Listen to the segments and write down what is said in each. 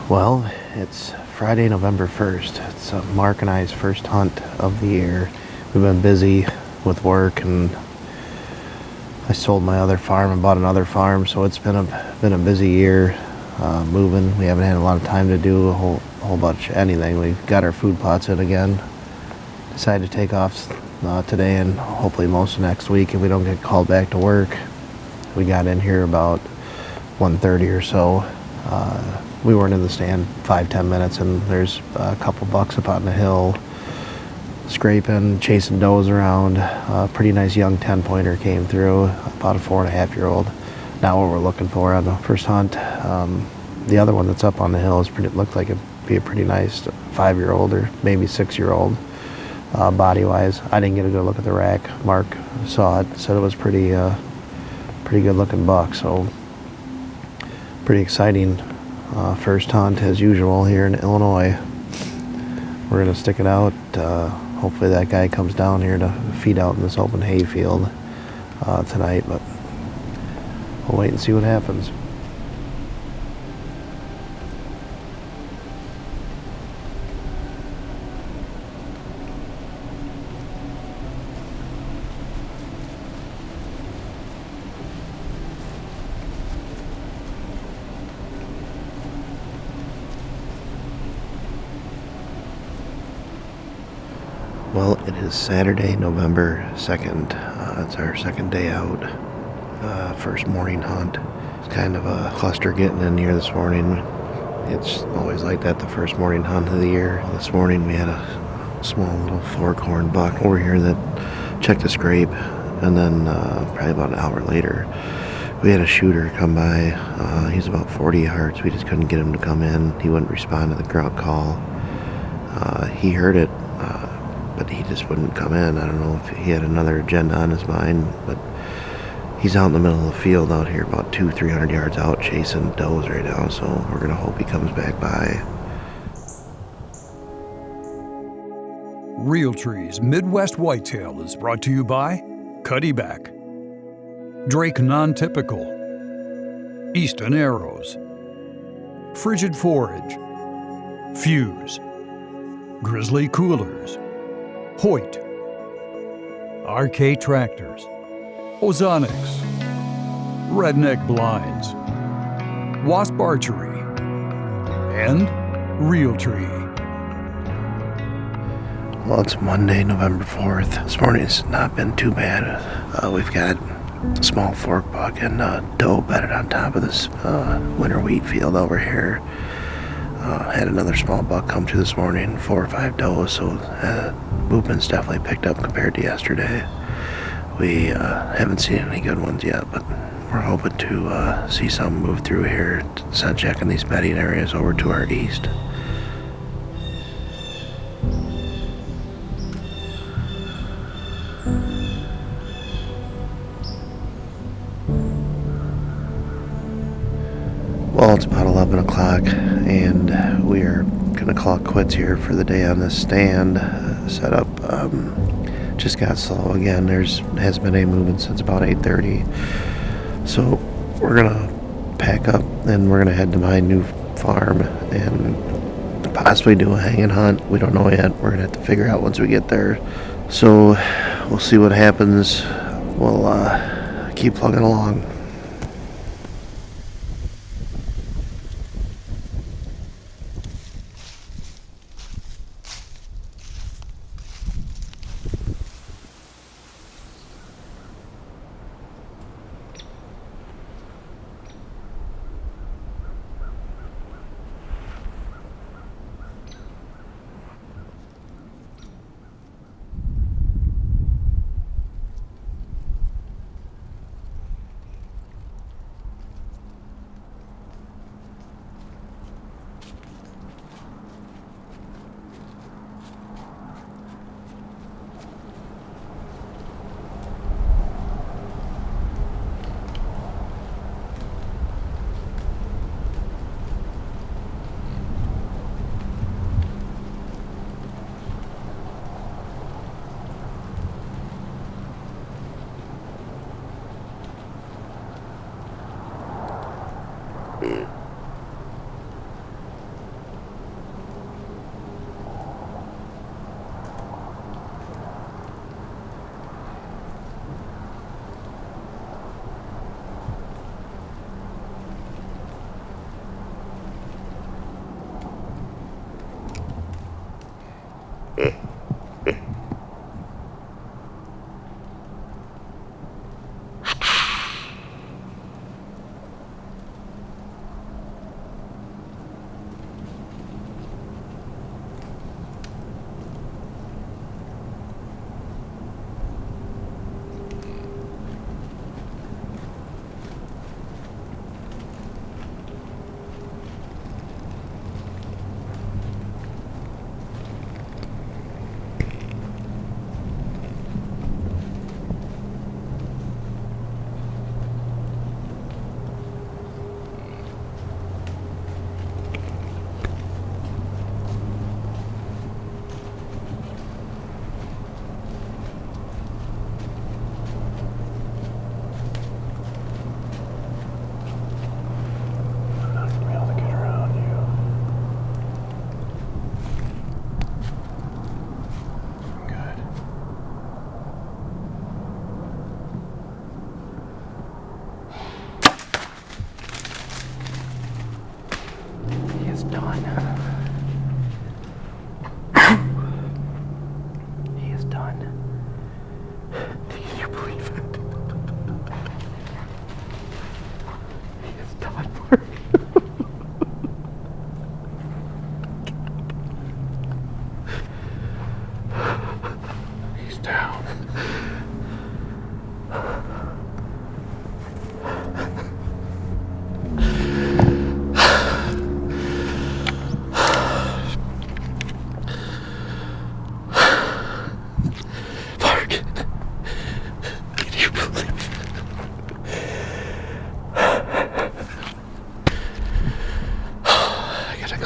Well, it's Friday, November 1st. It's Mark and I's first hunt of the year. We've been busy with work, and I sold my other farm and bought another farm, so it's been a busy year moving. We haven't had a lot of time to do a whole bunch of anything. We've got our food plots in again. Decided to take off today and hopefully most of next week if we don't get called back to work. We got in here about 1:30 or so. We weren't in the stand 5-10 minutes, and there's a couple bucks up on the hill scraping, chasing does around. A pretty nice young 10-pointer came through, about a 4.5-year-old. Not what we're looking for on the first hunt. The other one that's up on the hill looked like it'd be a pretty nice 5-year-old or maybe 6-year-old body-wise. I didn't get a good look at the rack. Mark saw it, said it was pretty good looking buck, so pretty exciting first hunt as usual here in Illinois. We're gonna stick it out. Hopefully that guy comes down here to feed out in this open hay field tonight, but we'll wait and see what happens. Well, it is Saturday, November 2nd. It's our second day out. First morning hunt. It's kind of a cluster getting in here this morning. It's always like that, the first morning hunt of the year. This morning we had a small little fork-horn buck over here that checked the scrape, and then probably about an hour later we had a shooter come by. He's about 40 yards. We just couldn't get him to come in. He wouldn't respond to the grunt call. He heard it, but he just wouldn't come in. I don't know if he had another agenda on his mind, but he's out in the middle of the field out here about 200-300 yards out chasing does right now, so we're gonna hope he comes back by. Realtree's Midwest Whitetail is brought to you by Cuddyback, Drake Non-Typical, Easton Arrows, Frigid Forage, Fuse, Grizzly Coolers, Hoyt, RK Tractors, Ozonics, Redneck Blinds, Wasp Archery, and Realtree. Well, it's Monday, November 4th. This morning's not been too bad. We've got a small fork buck and doe bedded on top of this winter wheat field over here. Had another small buck come through this morning, 4 or 5 does, so movement's definitely picked up compared to yesterday. We haven't seen any good ones yet, but we're hoping to see some move through here. Start checking these bedding areas over to our east. Well, it's about 11 o'clock, and we are going to call it quits here for the day on this stand. Setup just got slow again. Hasn't been any movement since about 8:30. So we're going to pack up, and we're going to head to my new farm and possibly do a hanging hunt. We don't know yet. We're going to have to figure out once we get there. So we'll see what happens. We'll keep plugging along.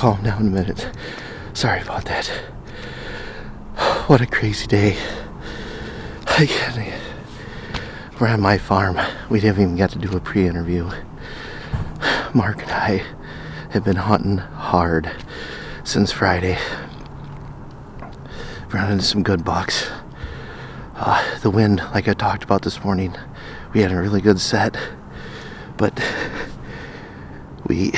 calm down a minute. Sorry about that. What a crazy day. We're on my farm. We didn't even get to do a pre-interview. Mark and I have been hunting hard since Friday. Run into some good bucks. The wind, like I talked about this morning, we had a really good set, but we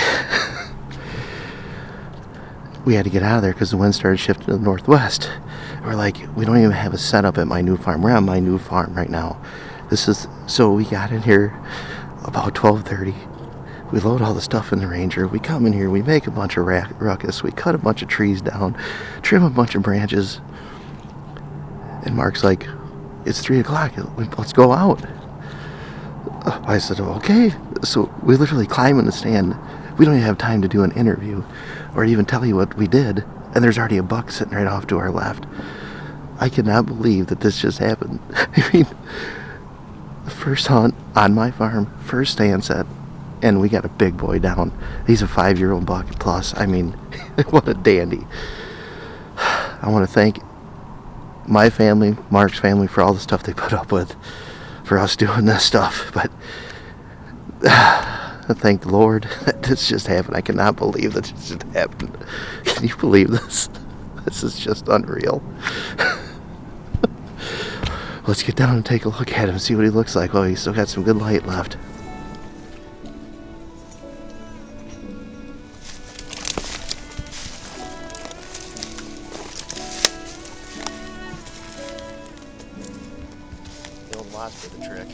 had to get out of there because the wind started shifting to the northwest. We're like, we don't even have a setup at my new farm. We're on my new farm right now. So we got in here about 12:30. We load all the stuff in the Ranger. We come in here, we make a bunch of ruckus. We cut a bunch of trees down, trim a bunch of branches. And Mark's like, it's 3 o'clock, let's go out. I said, okay. So we literally climb in the stand. We don't even have time to do an interview or even tell you what we did. And there's already a buck sitting right off to our left. I cannot believe that this just happened. I mean, the first hunt on my farm, first stand set, and we got a big boy down. He's a 5-year-old buck plus. I mean, what a dandy. I want to thank my family, Mark's family, for all the stuff they put up with for us doing this stuff. But thank the Lord that this just happened. I cannot believe that this just happened. Can you believe this? This is just unreal. Let's get down and take a look at him and see what he looks like. Oh, he's still got some good light left. The old wasp did the trick.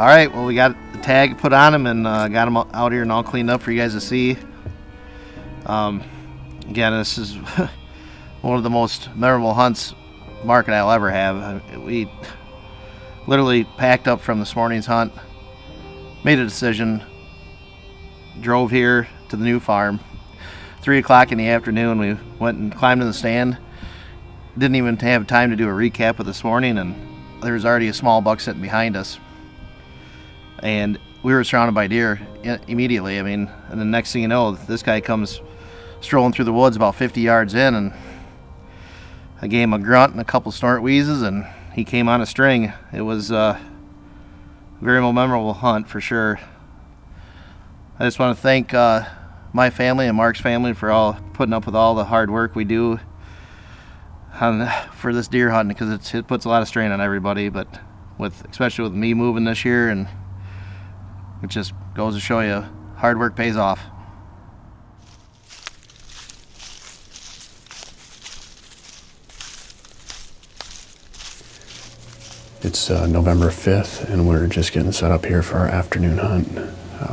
All right, well, we got the tag put on him and got him out here and all cleaned up for you guys to see. Again, this is one of the most memorable hunts Mark and I will ever have. We literally packed up from this morning's hunt, made a decision, drove here to the new farm. 3 o'clock in the afternoon, we went and climbed in the stand. Didn't even have time to do a recap of this morning, and there was already a small buck sitting behind us. And we were surrounded by deer immediately. I mean, and the next thing you know, this guy comes strolling through the woods about 50 yards in, and I gave him a grunt and a couple snort wheezes, and he came on a string. It was a very memorable hunt for sure. I just want to thank my family and Mark's family for all putting up with all the hard work we do for this deer hunting, because it puts a lot of strain on everybody, but especially with me moving this year, and it just goes to show you hard work pays off. It's November 5th, and we're just getting set up here for our afternoon hunt.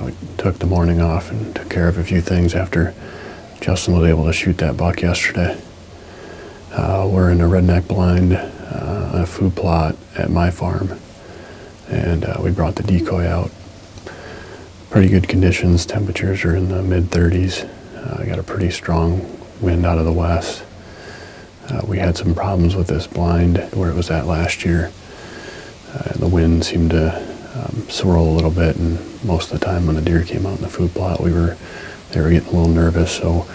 We took the morning off and took care of a few things after Justin was able to shoot that buck yesterday. We're in a redneck blind on a food plot at my farm, and we brought the decoy out. Pretty good conditions. Temperatures are in the mid-30s. I got a pretty strong wind out of the west. We had some problems with this blind where it was at last year. The wind seemed to swirl a little bit, and most of the time when the deer came out in the food plot, they were getting a little nervous. So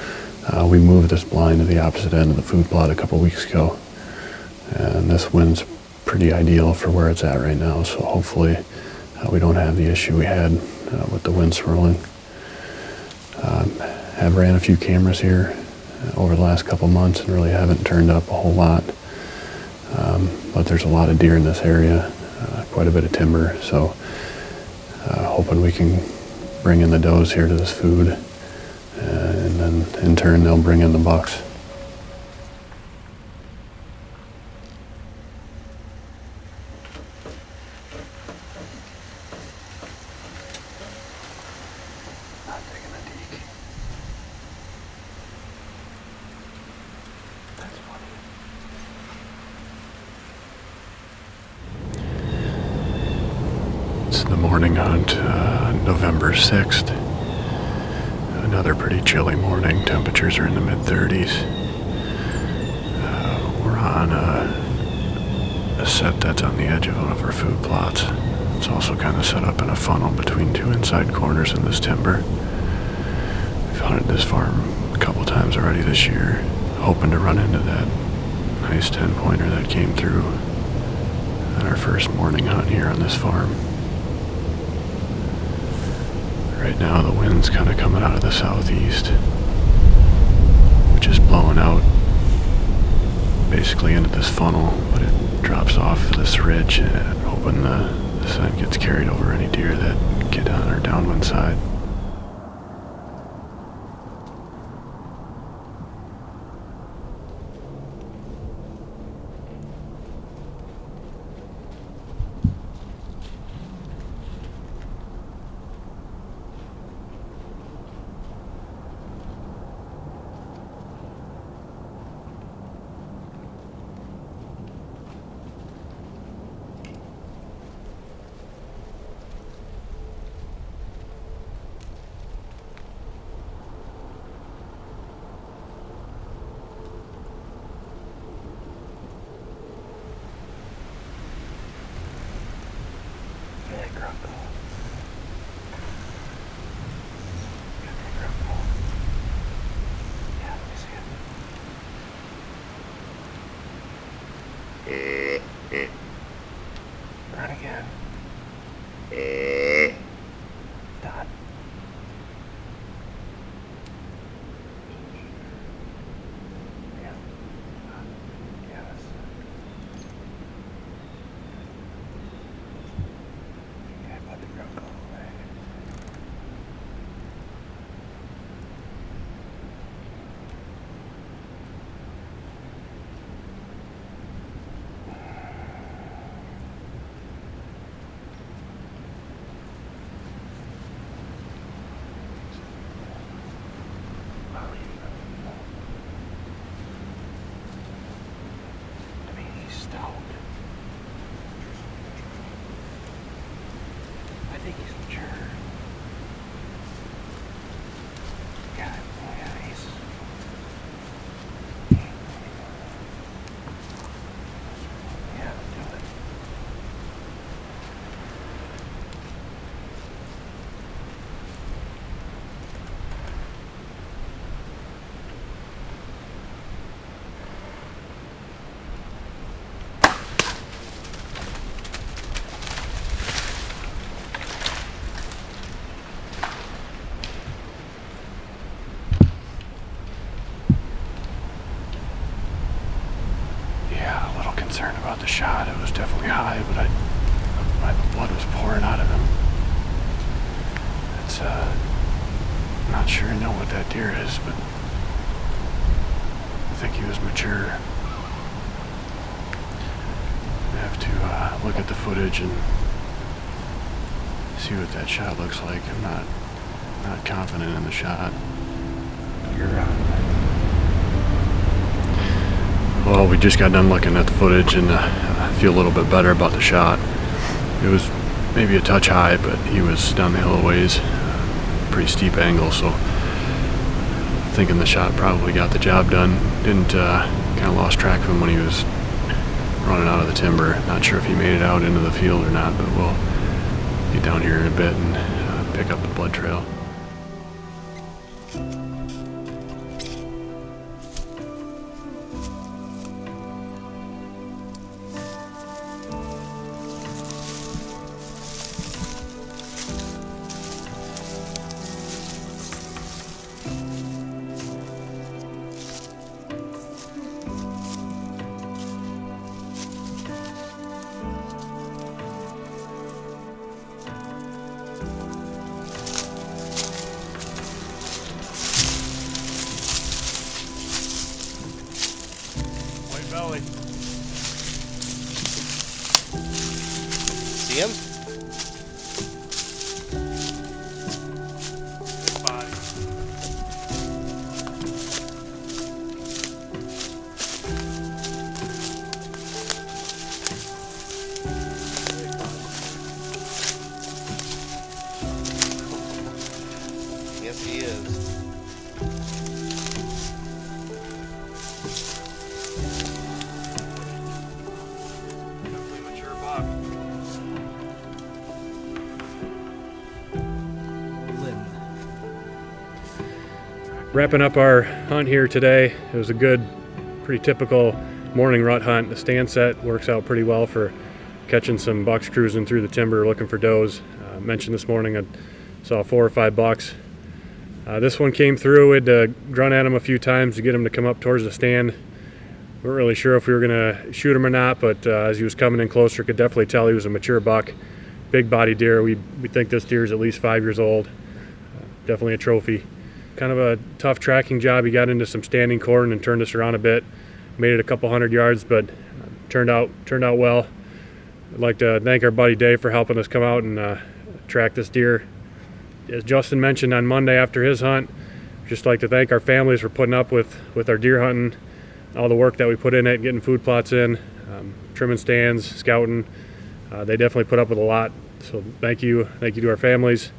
we moved this blind to the opposite end of the food plot a couple weeks ago, and this wind's pretty ideal for where it's at right now. So hopefully we don't have the issue we had with the wind swirling. Have ran a few cameras here over the last couple months and really haven't turned up a whole lot. But there's a lot of deer in this area, quite a bit of timber, so hoping we can bring in the does here to this food, and then in turn they'll bring in the bucks. It's the morning hunt, November 6th. Another pretty chilly morning. Temperatures are in the mid-30s. We're on a set that's on the edge of one of our food plots. It's also kind of set up in a funnel between two inside corners in this timber. We've hunted this farm a couple times already this year, hoping to run into that nice 10-pointer that came through on our first morning hunt here on this farm. Right now the wind's kind of coming out of the southeast, which is blowing out basically into this funnel, but it drops off this ridge, hoping the sun gets carried over any deer that get on our downwind side. Run again. Dot. Yeah. Yes. Okay, let the girl go away. I think he's mature. Yeah, oh yeah, he's... Yeah, do it. Concerned about the shot. It was definitely high, but my blood was pouring out of him. It's not sure I know what that deer is, but I think he was mature. I have to look at the footage and see what that shot looks like. I'm not confident in the shot. You're Well, we just got done looking at the footage, and I feel a little bit better about the shot. It was maybe a touch high, but he was down the hill a ways, pretty steep angle, so thinking the shot probably got the job done. Didn't kind of lost track of him when he was running out of the timber. Not sure if he made it out into the field or not, but we'll get down here in a bit and pick up the blood trail. See him? Good body. Yes, he is. Definitely mature buck. Wrapping up our hunt here today. It was a good, pretty typical morning rut hunt. The stand set works out pretty well for catching some bucks cruising through the timber looking for does. Mentioned this morning I saw 4 or 5 bucks. This one came through. We had to grunt at him a few times to get him to come up towards the stand. We weren't really sure if we were gonna shoot him or not, but as he was coming in closer, could definitely tell he was a mature buck. Big body deer. We think this deer is at least 5 years old. Definitely a trophy. Kind of a tough tracking job. He got into some standing corn and turned us around a bit. Made it a couple hundred yards, but turned out well. I'd like to thank our buddy Dave for helping us come out and track this deer. As Justin mentioned on Monday after his hunt, just like to thank our families for putting up with our deer hunting, all the work that we put in it, getting food plots in, trimming stands, scouting. They definitely put up with a lot. So thank you to our families.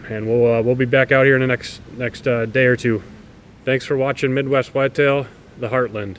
And we'll be back out here in the next day or two. Thanks for watching Midwest Whitetail, the Heartland.